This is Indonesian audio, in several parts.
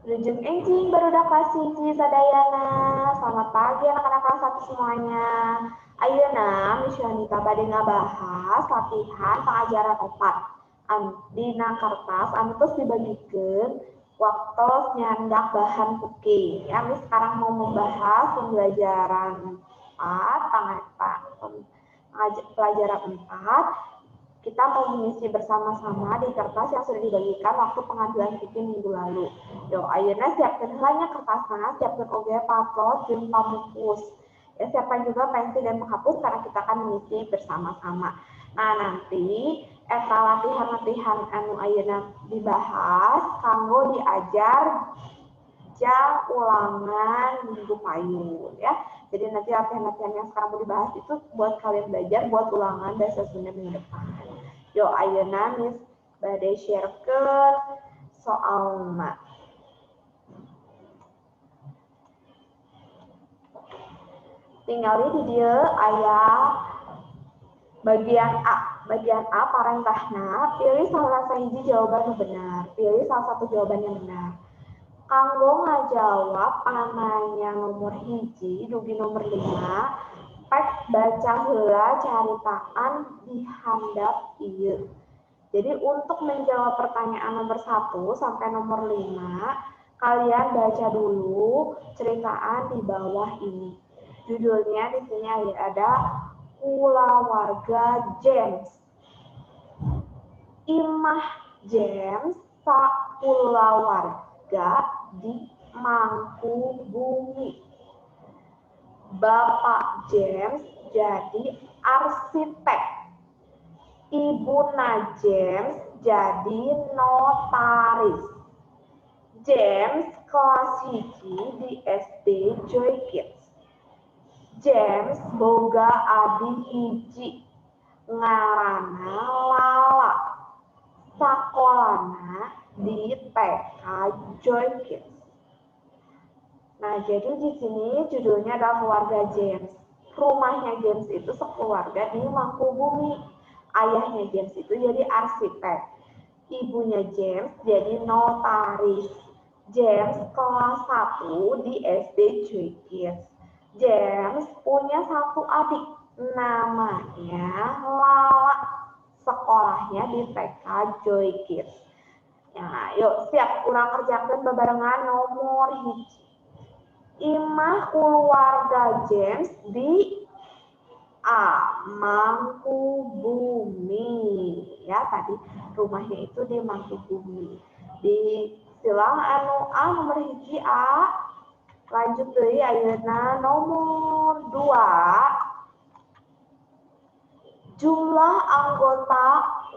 Lujeng enjing barudak kelas hiji sadayana. Selamat pagi anak-anak kelas 1 semuanya. Ayeuna Miss Yonika bade ngabahas latihan pengajaran 4. Dina kertas anu terus dibagikeun waktu nyandak bahan cooking. Ya, Miss sekarang mau membahas pembelajaran 4, pelajaran 4. Kita mau mengisi bersama-sama di kertas yang sudah dibagikan waktu pengambilan cooking minggu lalu. Yo, ayeuna siapkan helanya kertasna, siapkan oge patrot jeung pamupus. Ya, siapkan juga pensil dan penghapus karena kita akan mengisi bersama-sama. Nah, nanti eta latihan-latihan anu ayeuna dibahas kanggo diajar jang ulangan minggu payun ya. Jadi nanti latihan-latihan yang sekarang mau dibahas itu buat kalian belajar buat ulangan bahasa Sunda minggu depan. Yo, ayeuna Miss bade sharekeun soalna. Tingali di dieu aya bagian A. Bagian A parentahna pilih salah sahiji jawaban yang benar. Pilih salah satu jawaban yang benar. Kanggo ngajawab ananya nomor hiji dugi nomor 5 pek baca heula caritaan di handap ieu. Jadi untuk menjawab pertanyaan nomor 1 sampai nomor 5 kalian baca dulu ceritaan di bawah ini. Judulnya di sini ada Kulawarga James. Imah James sakulawarga di Mangkubumi. Bapak James jadi arsitek. Ibuna James jadi notaris. James kelas hiji di SD Joy Kids. James boga adi hiji ngaranna Lala. Sakolana di TK Joy Kids. Nah, jadi di sini judulnya adalah keluarga James. Rumahnya James itu sekeluarga di Mangkubumi. Ayahnya James itu jadi arsitek. Ibunya James jadi notaris. James kelas 1 di SD Joy Kids. James punya satu adik namanya Lala. Sekolahnya di TK Joy Kids. Nah, yuk siap urang kerjakeun bebarengan nomor hiji. Imah keluarga James di A. Mangkubumi. Ya, tadi rumahnya itu di Mangkubumi. Di silang anu A nomor hiji A. Lanjut deui ayeuna nomor 2. Jumlah anggota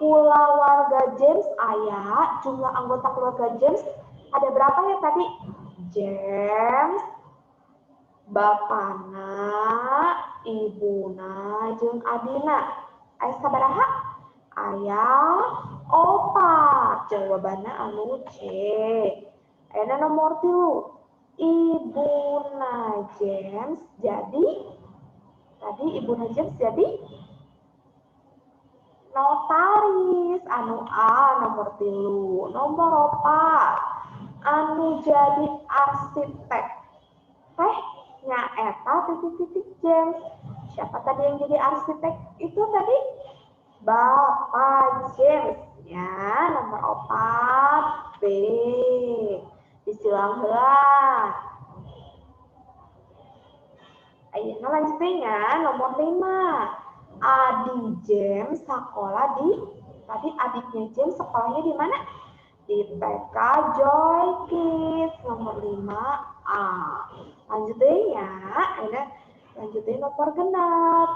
kulawarga James aya. Jumlah anggota keluarga James ada berapa ya tadi? James, bapana, ibuna, jeung adina. Aya sabaraha? Aya 4. Jawabanna anu C. Ayeuna nomor 3. Ibuna James jadi notaris. Anu A nomor 3. Nomor 4 anu jadi arsitek teh nyaeta titik-titik James. Siapa tadi yang jadi arsitek? Itu tadi Bapak James ya. Nomor 4 B. Disilang heula. Ayeuna lanjutnya nomor 5. Adi James sekolah di tadi adiknya James sekolahnya di mana? Di TK Joy Kids. Nomor 5A. Lanjutin ya. Lanjutin nomor genep.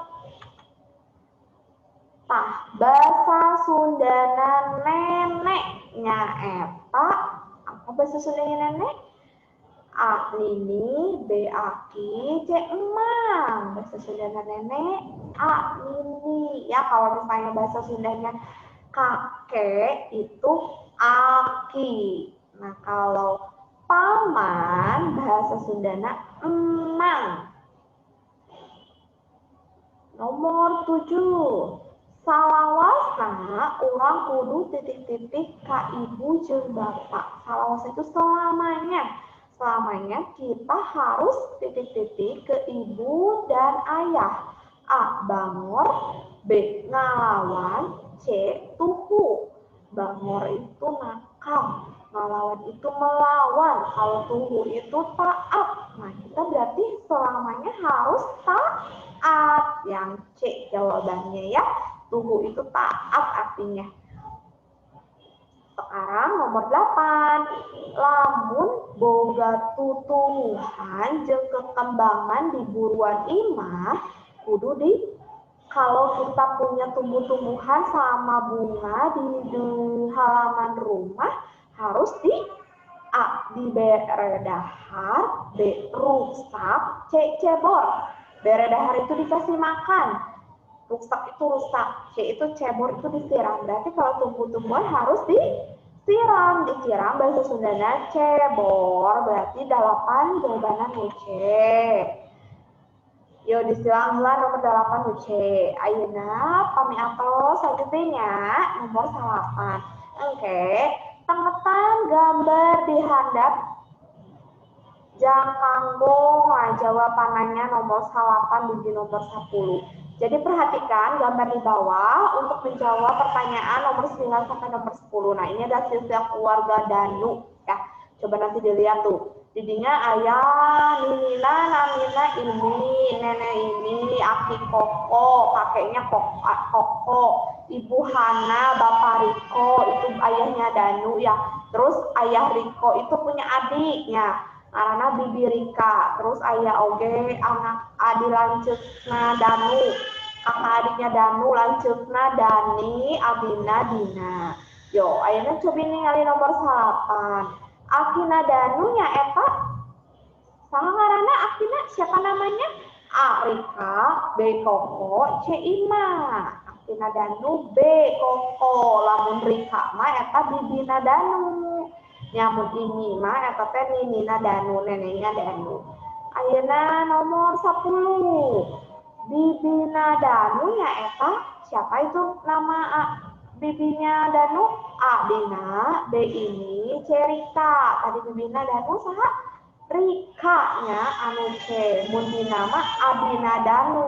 Tah bahasa Sundana nenek nyaeta apa bahasa Sundanya nenek? A. Nini, B. Aki, C. Emang. Bahasa Sundana nenek A. Nini. Ya, kalau misalnya bahasa Sundanya kakek itu aki. Nah, kalau paman bahasa Sundana emang. Nomor 7. Salawasna urang kudu titik-titik ka ibu jeung bapak. Salawas itu selamanya. Selamanya kita harus titik-titik ke ibu dan ayah. A. Bangor. B. Ngalawan. C. Tuhu. Bangor itu nakal. Ngalawan itu melawan. Kalau tuhu itu taat. Nah, kita berarti selamanya harus taat. Yang C jawabannya ya. Tuhu itu taat artinya. Sekarang nomor 8. Lamun boga tutuwuhan jeung kekembangan di buruan imah kudu di kalau kita punya tumbuh-tumbuhan sama bunga di halaman rumah harus di A. Diberedahar, B. Rusak, C. Cebor. Beredahar itu dikasih makan. Rusak itu rusak, C itu cebor itu disiram. Berarti kalau tumbuh-tumbuhan harus disiram. Disiram bahasa Sundana cebor. Berarti 8 jawabannya C. Yo disilang nomor 8 C. Ayeuna pami atos selanjutnya nomor 8. Oke, tenggetan gambar di handap jang kanggo jawabannya nomor 8 di nomor 10. Jadi perhatikan gambar di bawah untuk menjawab pertanyaan nomor 9 sampai nomor 10. Nah, ini ada silsilah keluarga Danu ya. Coba nanti dilihat tuh. Didinya ayah, Nina, Namina ini, nenek ini, Aki Koko, kakeknya Koko, Ibu Hana, Bapak Riko, itu ayahnya Danu ya. Terus ayah Riko itu punya adiknya. Karena Bibi Rika, terus ayah oge anak adi lanceutna Danu, kakak adiknya Danu lanceutna Dani, Abina, Dina. Yo, ayeuna coba ningali nomor 8. Akina Danu nya eta saha ngaranna Akina siapa namanya? A. Rika, B. Koko, C. Ima. Akina Danu B. Koko, lamun Rika mah eta bibina Danu. Nyamun ini mah eta teh ninina Danu, neneknya Danu. Ayeuna nomor 10. Bibina Danu nya eta siapa itu nama bibinya Danu? A. Dina, B. Ini, C. Rika. Tadi bibina Danu saha? Rika nya anu C. Mun dina mah Abina Danu.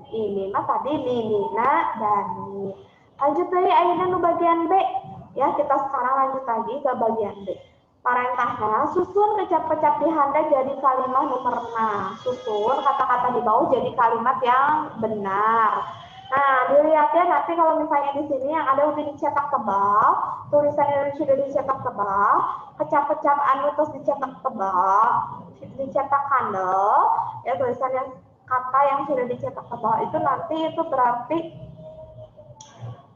Ini mah tadi ninina Danu. Lanjut deui ayeuna nu bagian B. Ya, kita sekarang lanjut lagi ke bagian B. Parentahna susun kecap-kecap di handa jadi kalimat nomor 6. Susun kata-kata di bawah jadi kalimat yang benar. Nah, dilihat ya nanti kalau misalnya di sini yang ada udah dicetak tebal, tulisan yang sudah dicetak tebal, kecap-kecap anu terus dicetak tebal, dicetak handle, ya tulisan yang kata yang sudah dicetak tebal itu nanti itu berarti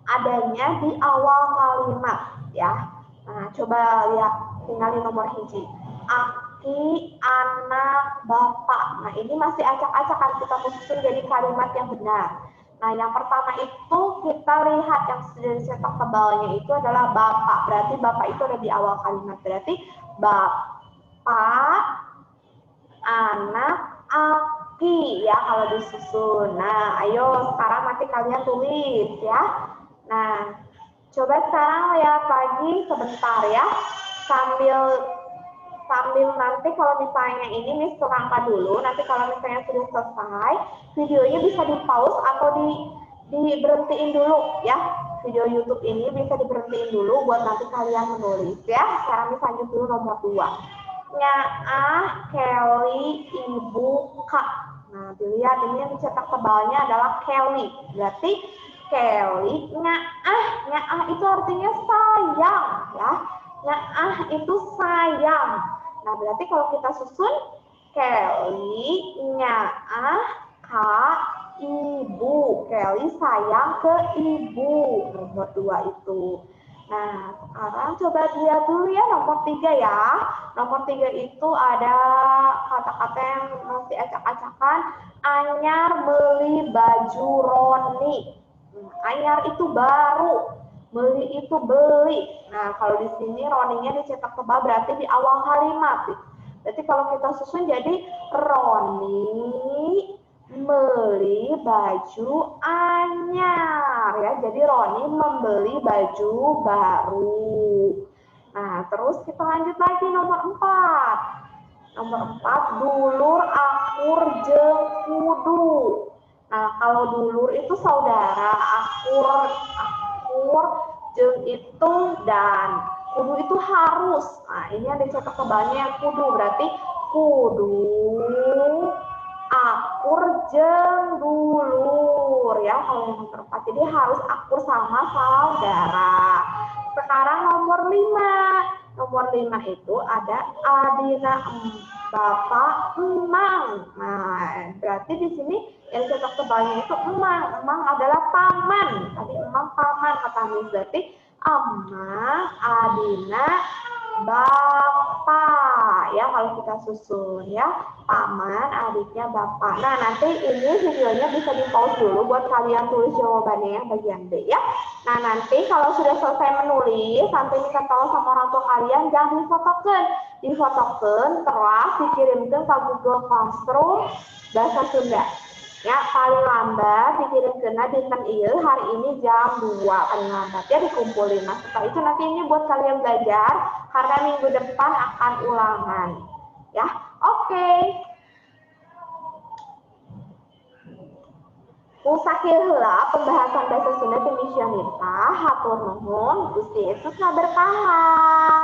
adanya di awal kalimat ya. Nah, coba lihat tinggalin nomor hiji. Aki, anak, bapak. Nah, ini masih acak-acakan kita susun jadi kalimat yang benar. Nah, yang pertama itu kita lihat yang sudah dicetak tebalnya itu adalah bapak. Berarti bapak itu ada di awal kalimat. Berarti bapak, anak, aki ya kalau disusun. Nah, ayo sekarang nanti kalian tulis ya. Nah, coba sekarang lihat lagi sebentar ya. Sambil nanti kalau misalnya ini Miss terangkan dulu, nanti kalau misalnya sudah selesai, videonya bisa di pause atau diberhentiin dulu ya. Video YouTube ini bisa diberhentiin dulu buat nanti kalian menulis ya. Sekarang Miss lanjut dulu nomor 2. Nyaah, Kelly, Ibu, Kak. Nah, dilihat ini yang dicetak tebalnya adalah Kelly. Berarti Kelly, nyaah itu artinya sayang ya. Nyaah itu sayang. Nah, berarti kalau kita susun Kelly, nyaah, Kak, Ibu. Kelly sayang ke ibu. Nomor 2 itu. Nah, sekarang coba lihat dulu ya nomor 3 ya. Nomor 3 itu ada kata-kata yang masih acak-acakan. Anyar beli baju Roni. Anyar itu baru. Beli itu beli. Nah, kalau di sini Roninya dicetak tebal berarti di awal kalimat. Berarti kalau kita susun jadi Roni Beli baju anyar ya. Jadi Roni membeli baju baru. Nah, terus kita lanjut lagi nomor 4. Nomor 4, dulur akur jeung kudu. Nah, kalau dulur itu saudara, akur jeung itu dan kudu itu harus. Nah, ini ada cetak kebanyakan kudu, berarti kudu akur jeung dulur ya kalau yang nomor 4. Jadi harus akur sama saudara. Sekarang nomor 5. Nomor 5 itu ada adina bapak emang. Nah, berarti di sini yang cetak tebalnya itu emang. Emang adalah paman. Tadi emang paman kata Miss. Berarti emang, adina, bapak ya kalau kita susun ya, paman, adiknya, bapak. Nah, nanti ini videonya bisa di pause dulu buat kalian tulis jawabannya yang bagian B ya. Nah, nanti kalau sudah selesai menulis, nanti minta tolong sama orang tua kalian jangan difotokan terus dikirimkan ke Google Classroom bahasa Sunda. Ya, paling lambat dikirimkan dinten ieu hari ini jam 2 paling lambat ya dikumpulin. Nah, setelah itu nanti ini buat kalian belajar karena minggu depan akan ulangan. Ya, oke. Usakil heula pembahasan bahasa Sunda di Miss Yonita. Hatur nuhun, Gusti Yesus ngaberkahan.